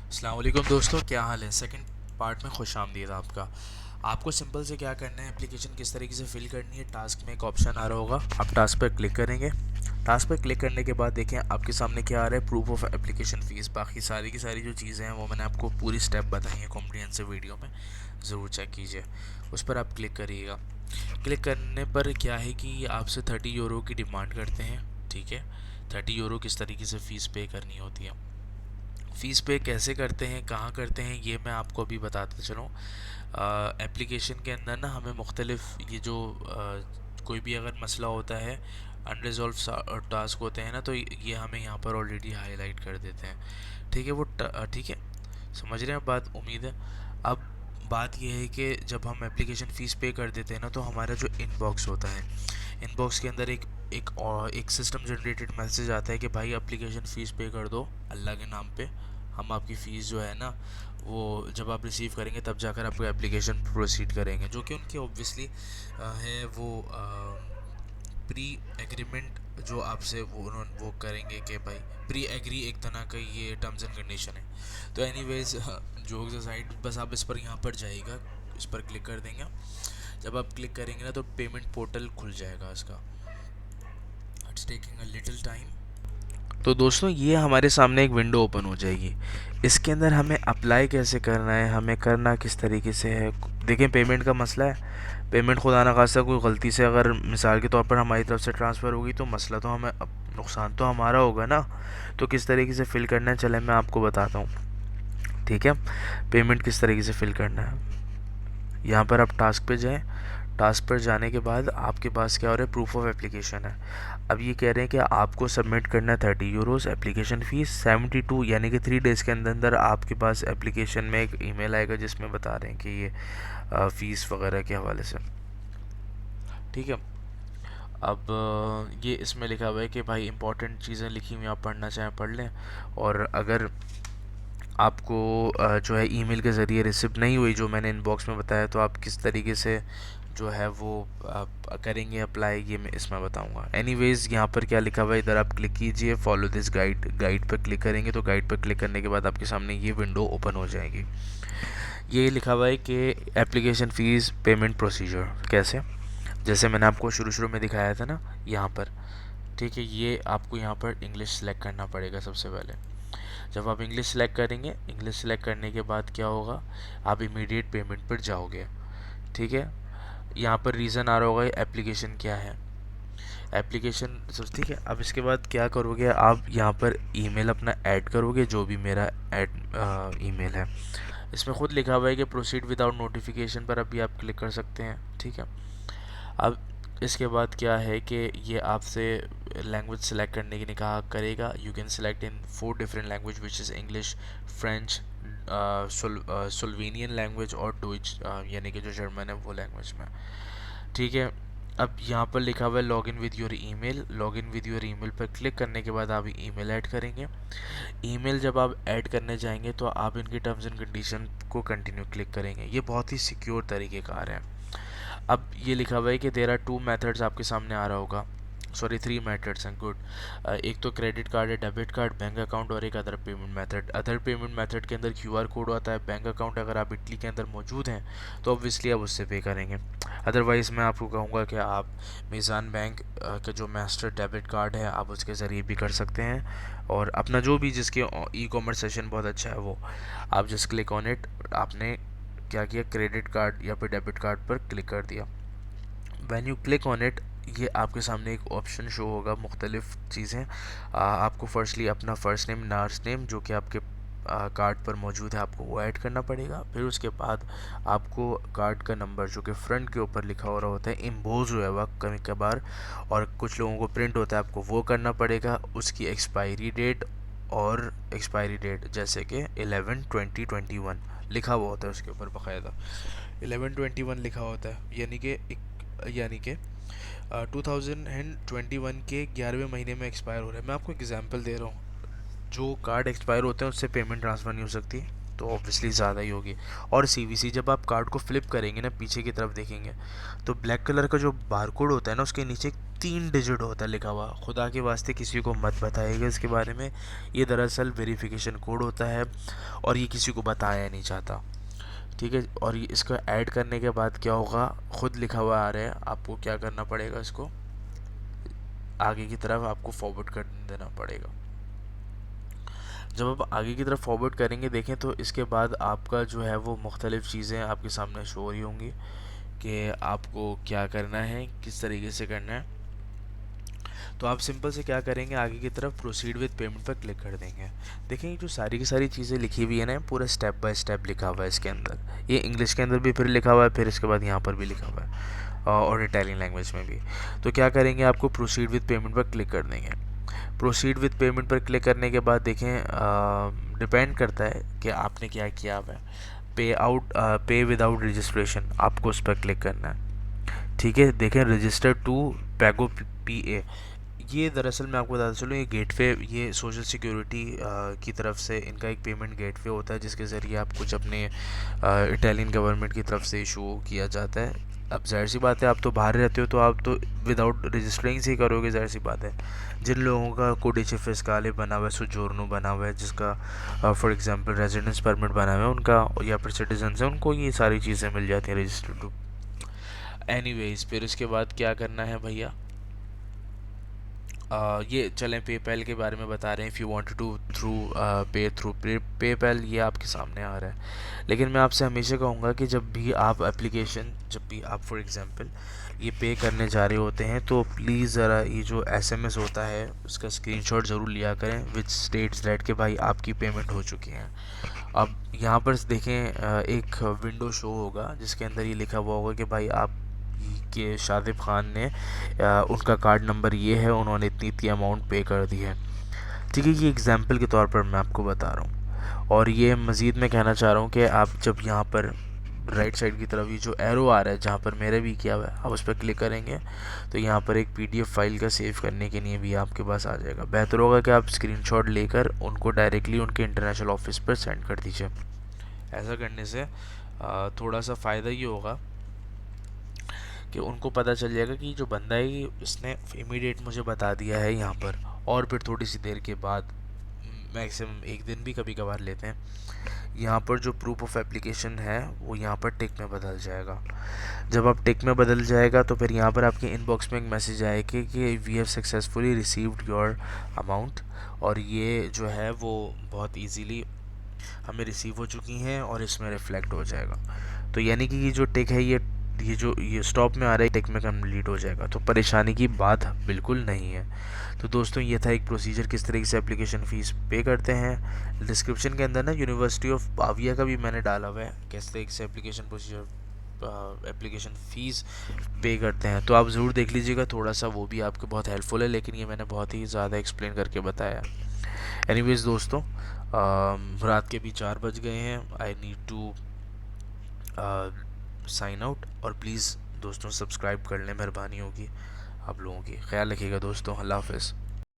अस्सलाम वालेकुम दोस्तों, क्या हाल है। सेकंड पार्ट में खुश आमदीद आपको सिंपल से क्या करना है, एप्लीकेशन किस तरीके से फिल करनी है। टास्क में एक ऑप्शन आ रहा होगा, आप टास्क पर क्लिक करेंगे। टास्क पर क्लिक करने के बाद देखें आपके सामने क्या आ रहा है, प्रूफ ऑफ एप्लीकेशन फ़ीस। बाकी सारी की सारी जो चीज़ें हैं वो मैंने आपको पूरी स्टेप बताई है कॉम्प्रिहेंसिव वीडियो में, ज़रूर चेक कीजिए। उस पर आप क्लिक करिएगा। क्लिक करने पर क्या है कि आपसे 30 यूरो की डिमांड करते हैं। ठीक है, 30 यूरो किस तरीके से फ़ीस पे करनी होती है, फ़ीस पे कैसे करते हैं, कहाँ करते हैं, ये मैं आपको अभी बताता चलूँ। एप्लीकेशन के अंदर ना हमें मुख्तलिफ ये जो कोई भी अगर मसला होता है, अनरिजॉल्व टास्क होते हैं ना, तो ये हमें यहाँ पर ऑलरेडी हाईलाइट कर देते हैं। ठीक है, ठीक है, समझ रहे हैं बात, उम्मीद है। अब बात यह है कि जब हम एप्लीकेशन फ़ीस पे कर देते हैं ना, तो हमारा जो इनबॉक्स होता है, इनबॉक्स के अंदर एक सिस्टम जनरेटेड मैसेज आता है कि भाई एप्लीकेशन फ़ीस पे कर दो अल्लाह के नाम पे। हम आपकी फ़ीस जो है ना, वो जब आप रिसीव करेंगे तब जाकर आपको एप्लीकेशन प्रोसीड करेंगे, जो कि उनकी ऑब्वियसली है वो प्री एग्रीमेंट जो आपसे वो करेंगे कि भाई प्री एग्री, एक तरह का ये टर्म्स एंड कंडीशन है। तो एनीवेज जोक्स असाइड, बस आप इस पर यहाँ पर जाइएगा, इस पर क्लिक कर देंगे। जब आप क्लिक करेंगे ना तो पेमेंट पोर्टल खुल जाएगा इसका। It's taking a little time. तो दोस्तों ये हमारे सामने एक विंडो ओपन हो जाएगी। इसके अंदर हमें अप्लाई कैसे करना है, हमें करना किस तरीके से है। देखें, पेमेंट का मसला है। पेमेंट खुदा ना खास्ता कोई गलती से अगर मिसाल के तौर पर हमारी तरफ से ट्रांसफ़र होगी तो मसला तो हमें नुकसान तो हमारा होगा ना। तो किस तरीके से फ़िल करना है, चले मैं आपको बताता हूँ। ठीक है, पेमेंट किस तरीके से फ़िल करना है। यहाँ पर आप टास्क पे जाएं। टास्क पर जाने के बाद आपके पास क्या हो रहा है, प्रूफ ऑफ एप्लीकेशन है। अब ये कह रहे हैं कि आपको सबमिट करना है 30 यूरोज़ एप्लीकेशन फ़ीस 72, यानी कि 3 डेज़ के अंदर अंदर आपके पास एप्लीकेशन में एक ईमेल आएगा जिसमें बता रहे हैं कि ये फ़ीस वगैरह के हवाले से। ठीक है, अब ये इसमें लिखा हुआ है कि भाई इंपॉर्टेंट चीज़ें लिखी हुई आप पढ़ना चाहें पढ़ लें। और अगर आपको जो है ईमेल के ज़रिए रिसिप्ट नहीं हुई जो मैंने इनबॉक्स में बताया, तो आप किस तरीके से जो है वो आप करेंगे अप्लाई, ये मैं इसमें बताऊंगा। एनीवेज़ यहाँ पर क्या लिखा हुआ है, इधर आप क्लिक कीजिए, फॉलो दिस गाइड पर क्लिक करेंगे तो गाइड पर क्लिक करने के बाद आपके सामने ये विंडो ओपन हो जाएगी। ये लिखा हुआ है कि एप्लीकेशन फ़ीस पेमेंट प्रोसीजर कैसे, जैसे मैंने आपको शुरू शुरू में दिखाया था ना यहाँ पर। ठीक है, ये आपको यहाँ पर इंग्लिश सेलेक्ट करना पड़ेगा सबसे पहले। जब आप इंग्लिश सेलेक्ट करेंगे, इंग्लिश सेलेक्ट करने के बाद क्या होगा, आप इमीडिएट पेमेंट पर जाओगे। ठीक है, यहाँ पर रीज़न आ रहा होगा एप्लीकेशन क्या है, एप्लीकेशन सब ठीक है। अब इसके बाद क्या करोगे, आप यहाँ पर ईमेल अपना ऐड करोगे, जो भी मेरा ऐड ईमेल है। इसमें ख़ुद लिखा हुआ है कि प्रोसीड विदाउट नोटिफिकेशन पर अभी आप क्लिक कर सकते हैं। ठीक है, अब इसके बाद क्या है कि ये आपसे लैंग्वेज सेलेक्ट करने की कहा करेगा। You can select in 4 different language which is English, French, Slovenian language और डोइच, यानी कि जो जर्मन है वो लैंग्वेज में। ठीक है, अब यहाँ पर लिखा हुआ है log in with your email. Log in with your email पर क्लिक करने के बाद आप ईमेल ऐड करेंगे। ईमेल जब आप ऐड करने जाएंगे तो आप इनकी टर्म्स एंड कंडीशन को कंटिन्यू क्लिक करेंगे। ये बहुत ही सिक्योर तरीके कार है। अब ये लिखा हुआ है कि देयर आर 2 मेथड्स, आपके सामने आ रहा होगा, सॉरी 3 मेथड्स हैं, गुड। एक तो क्रेडिट कार्ड है, डेबिट कार्ड, बैंक अकाउंट और एक other payment method. Other payment method के अंदर क्यूआर कोड आता है। बैंक अकाउंट अगर आप इटली के अंदर मौजूद हैं तो ऑब्वियसली आप उससे पे करेंगे। अदरवाइज़ मैं आपको कहूँगा कि आप मीज़ान बैंक का जो मास्टर डेबिट कार्ड है आप उसके ज़रिए भी कर सकते हैं। और अपना जो भी जिसके ई कॉमर्स सेशन बहुत अच्छा है वो आप जस्ट क्लिक ऑन इट, आपने क्या किया, क्रेडिट कार्ड या फिर डेबिट कार्ड पर क्लिक कर दिया। When you click on it, ये आपके सामने एक ऑप्शन शो होगा, मुख्तलिफ चीज़ें। आपको फर्स्टली अपना फ़र्स्ट नेम, लास्ट नेम जो कि आपके कार्ड पर मौजूद है आपको वो ऐड करना पड़ेगा। फिर उसके बाद आपको कार्ड का नंबर जो कि फ्रंट के ऊपर लिखा हो रहा होता है, इम्बोज हुआ हुआ कभी कभार, और कुछ लोगों को प्रिंट होता है, आपको वो करना पड़ेगा। उसकी एक्सपायरी डेट, और एक्सपायरी डेट जैसे कि 11/20/21 लिखा हुआ होता है उसके ऊपर बाकायदा 11/21 लिखा होता है, यानी कि 2021 के 11वें महीने में एक्सपायर हो रहा है। मैं आपको एग्जांपल दे रहा हूँ, जो कार्ड एक्सपायर होते हैं उससे पेमेंट ट्रांसफ़र नहीं हो सकती। तो ऑब्वियसली ज़्यादा ही होगी। और सीवीसी जब आप कार्ड को फ्लिप करेंगे ना, पीछे की तरफ देखेंगे तो ब्लैक कलर का जो बारकोड होता है ना, उसके नीचे 3 डिजिट होता है लिखा हुआ। खुदा के वास्ते किसी को मत बताइएगा इसके बारे में, ये दरअसल वेरिफिकेशन कोड होता है और ये किसी को बताया नहीं चाहता, ठीक है। और ये इसको ऐड करने के बाद क्या होगा, खुद लिखा हुआ आ रहा है, आपको क्या करना पड़ेगा, इसको आगे की तरफ आपको फॉरवर्ड कर देना पड़ेगा। जब आप आगे की तरफ फॉरवर्ड करेंगे देखें तो इसके बाद आपका जो है वो मुख्तलिफ़ चीज़ें आपके सामने शो हो रही होंगी कि आपको क्या करना है, किस तरीके से करना है। तो आप सिंपल से क्या करेंगे, आगे की तरफ प्रोसीड विद पेमेंट पर क्लिक कर देंगे। देखें जो सारी की सारी चीज़ें लिखी हुई है ना, पूरा स्टेप बाय स्टेप लिखा हुआ है इसके अंदर। ये इंग्लिश के अंदर भी फिर लिखा हुआ है, फिर इसके बाद यहाँ पर भी लिखा हुआ है और इटालियन लैंग्वेज में भी। तो क्या करेंगे, आपको प्रोसीड विद पेमेंट पर क्लिक कर देंगे। प्रोसीड विद पेमेंट पर क्लिक करने के बाद देखें डिपेंड करता है कि आपने क्या किया हुआ है। पे विदाउट रजिस्ट्रेशन, आपको उस पर क्लिक करना है, ठीक है। देखें रजिस्टर टू पैगो PA, ये दरअसल मैं आपको बताता चलूँ, ये गेटवे, ये सोशल सिक्योरिटी की तरफ से इनका एक पेमेंट गेटवे होता है जिसके ज़रिए आप कुछ अपने इटालियन गवर्नमेंट की तरफ से इशू किया जाता है। अब जाहिर सी बात है, आप तो बाहर रहते हो तो आप तो विदाउट रजिस्टरिंग से ही करोगे, जाहिर सी बात है। जिन लोगों का कोडिce फिस्काले बना हुआ है, सोजोर्नो बना हुआ है, जिसका फॉर एग्जांपल रेजिडेंस परमिट बना हुआ है उनका, या फिर सिटीजन है, उनको ये सारी चीज़ें मिल जाती हैं रजिस्टर्ड टू। एनीवेज फिर उसके बाद क्या करना है भैया, ये चलें पेपैल के बारे में बता रहे हैं। इफ़ यू वांट टू पे थ्रू पेपैल, ये आपके सामने आ रहा है। लेकिन मैं आपसे हमेशा कहूँगा कि जब भी आप एप्लीकेशन, जब भी आप फॉर एग्जांपल ये पे करने जा रहे होते हैं तो प्लीज़ ज़रा ये जो SMS होता है उसका स्क्रीनशॉट ज़रूर लिया करें विच स्टेट्स दैट कि भाई आपकी पेमेंट हो चुकी है। अब यहाँ पर देखें एक विंडो शो होगा जिसके अंदर ये लिखा हुआ होगा कि भाई आप कि शादिब खान ने उनका कार्ड नंबर ये है, उन्होंने इतनी इतनी अमाउंट पे कर दी है, ठीक है। ये एग्जांपल के तौर पर मैं आपको बता रहा हूँ। और ये मज़ीद मैं कहना चाह रहा हूँ कि आप जब यहाँ पर राइट साइड की तरफ ये जो एरो आ रहा है जहाँ पर मेरे भी किया हुआ है, आप उस पर क्लिक करेंगे तो यहाँ पर एक PDF फाइल का सेव करने के लिए भी आपके पास आ जाएगा। बेहतर होगा कि आप स्क्रीनशॉट लेकर उनको डायरेक्टली उनके इंटरनेशनल ऑफिस पर सेंड कर दीजिए। ऐसा करने से थोड़ा सा फ़ायदा ये होगा कि उनको पता चल जाएगा कि जो बंदा है इसने इमीडिएट मुझे बता दिया है यहाँ पर, और फिर थोड़ी सी देर के बाद, मैक्सिमम एक दिन भी कभी कभार लेते हैं, यहाँ पर जो प्रूफ ऑफ एप्लीकेशन है वो यहाँ पर टिक में बदल जाएगा। जब आप टिक में बदल जाएगा तो फिर यहाँ पर आपके इनबॉक्स में एक मैसेज आएगा कि we have successfully received your amount, और ये जो है वो बहुत ईजीली हमें रिसीव हो चुकी हैं और इसमें रिफ्लेक्ट हो जाएगा। तो यानी कि ये जो टिक है ये स्टॉप में आ रहा है, टिक में कंप्लीट हो जाएगा, तो परेशानी की बात बिल्कुल नहीं है। तो दोस्तों ये था एक प्रोसीजर किस तरीके से एप्लीकेशन फ़ीस पे करते हैं। डिस्क्रिप्शन के अंदर ना यूनिवर्सिटी ऑफ पाविया का भी मैंने डाला हुआ है किस तरीके से एप्लीकेशन फ़ीस पे करते हैं, तो आप ज़रूर देख लीजिएगा, थोड़ा सा वो भी आपको बहुत हेल्पफुल है, लेकिन ये मैंने बहुत ही ज़्यादा एक्सप्लेन करके बताया। एनीवेज दोस्तों, रात के भी 4 बज गए हैं, I need to sign out. और प्लीज़ दोस्तों सब्सक्राइब कर लें, मेहरबानी होगी आप लोगों की। ख्याल रखिएगा दोस्तों, अल्लाह हाफ़िज़।